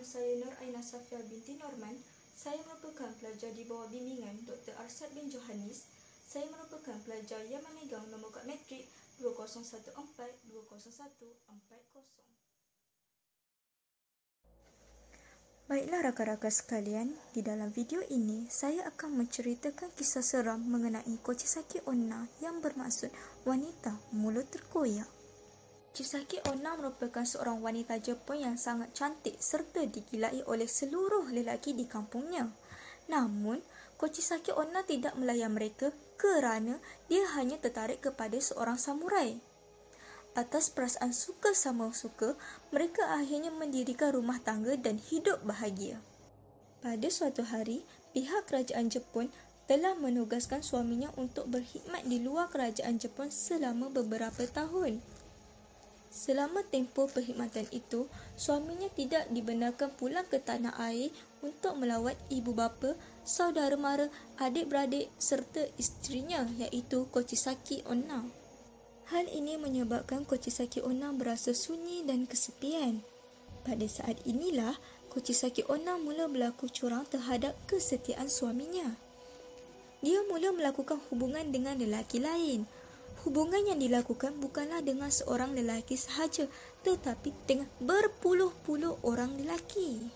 saya Nur Aina Safia binti Norman. Saya merupakan pelajar di bawah bimbingan Dr. Arsad bin Johannes. Saya merupakan pelajar yang memegang nombor kad matrik 2014-200140. Baiklah rakan-rakan sekalian, di dalam video ini saya akan menceritakan kisah seram mengenai Kochisaki Onna yang bermaksud wanita mulut terkoyak. Kochisaki Onna merupakan seorang wanita Jepun yang sangat cantik serta digilai oleh seluruh lelaki di kampungnya. Namun, Kochisaki Onna tidak melayan mereka kerana dia hanya tertarik kepada seorang samurai. Atas perasaan suka sama suka, mereka akhirnya mendirikan rumah tangga dan hidup bahagia. Pada suatu hari, pihak kerajaan Jepun telah menugaskan suaminya untuk berkhidmat di luar kerajaan Jepun selama beberapa tahun. Selama tempoh perkhidmatan itu, suaminya tidak dibenarkan pulang ke tanah air untuk melawat ibu bapa, saudara mara, adik-beradik serta isterinya iaitu Kochisaki Onna. Hal ini menyebabkan Kochisaki Onna berasa sunyi dan kesepian. Pada saat inilah, Kochisaki Onna mula berlaku curang terhadap kesetiaan suaminya. Dia mula melakukan hubungan dengan lelaki lain. Hubungan yang dilakukan bukanlah dengan seorang lelaki sahaja, tetapi dengan berpuluh-puluh orang lelaki.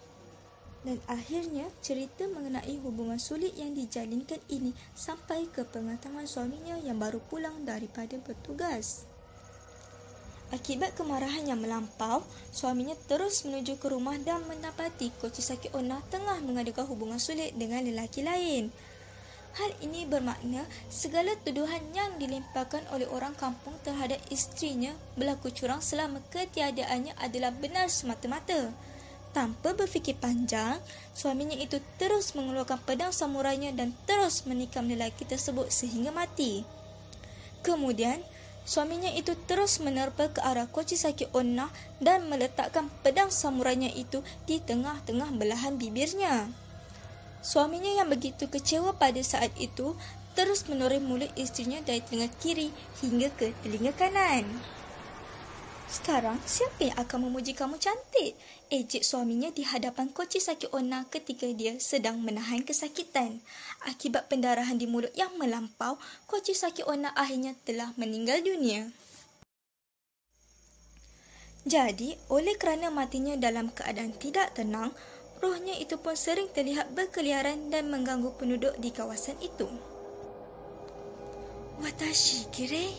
Dan akhirnya, cerita mengenai hubungan sulit yang dijalinkan ini sampai ke pengetahuan suaminya yang baru pulang daripada bertugas. Akibat kemarahan yang melampau, suaminya terus menuju ke rumah dan mendapati Kochisaki Onna tengah mengadakan hubungan sulit dengan lelaki lain. Hal ini bermakna segala tuduhan yang dilemparkan oleh orang kampung terhadap isterinya berlaku curang selama ketiadaannya adalah benar semata-mata. Tanpa berfikir panjang, suaminya itu terus mengeluarkan pedang samurainya dan terus menikam lelaki tersebut sehingga mati. Kemudian, suaminya itu terus menerpa ke arah Kochisaki Onna dan meletakkan pedang samurainya itu di tengah-tengah belahan bibirnya. Suaminya yang begitu kecewa pada saat itu terus menoreh mulut isterinya dari telinga kiri hingga ke telinga kanan. Sekarang, siapa yang akan memuji kamu cantik? Ejek suaminya di hadapan Kochisaki Onna ketika dia sedang menahan kesakitan. Akibat pendarahan di mulut yang melampau, Kochisaki Onna akhirnya telah meninggal dunia. Jadi, oleh kerana matinya dalam keadaan tidak tenang, rohnya itu pun sering terlihat berkeliaran dan mengganggu penduduk di kawasan itu. Watashi kire?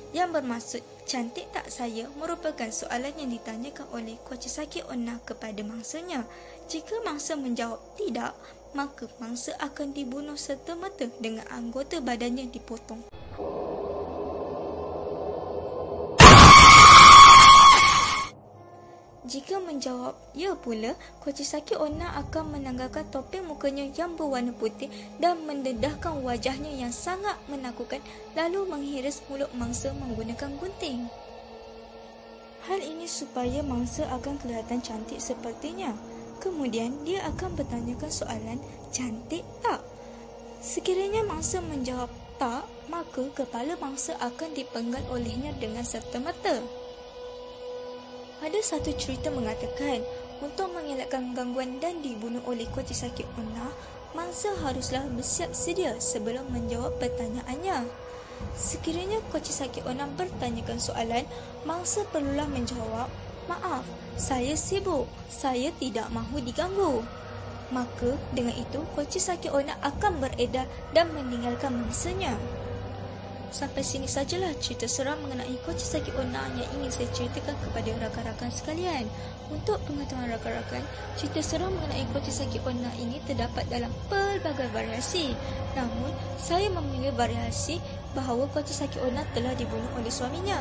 Yang bermaksud cantik tak saya merupakan soalan yang ditanyakan oleh Kochisaki Onna kepada mangsanya. Jika mangsa menjawab tidak, maka mangsa akan dibunuh serta-merta dengan anggota badannya dipotong. Jika menjawab ya pula, Kochisaki Onna akan menanggalkan topeng mukanya yang berwarna putih dan mendedahkan wajahnya yang sangat menakutkan lalu menghiris mulut mangsa menggunakan gunting. Hal ini supaya mangsa akan kelihatan cantik sepertinya. Kemudian dia akan bertanyakan soalan, cantik tak? Sekiranya mangsa menjawab tak, maka kepala mangsa akan dipenggal olehnya dengan serta-merta. Ada satu cerita mengatakan, untuk mengelakkan gangguan dan dibunuh oleh Kochisaki Onna, mangsa haruslah bersiap sedia sebelum menjawab pertanyaannya. Sekiranya Kochisaki Onna bertanyakan soalan, mangsa perlulah menjawab, maaf, saya sibuk, saya tidak mahu diganggu. Maka dengan itu Kochisaki Onna akan beredar dan meninggalkan mangsanya. Sampai sini sajalah cerita seram mengenai Kochisaki Onna yang ingin saya ceritakan kepada rakan-rakan sekalian. Untuk pengetahuan rakan-rakan, cerita seram mengenai Kochisaki Onna ini terdapat dalam pelbagai variasi. Namun, saya memilih variasi bahawa Kochisaki Onna telah dibunuh oleh suaminya.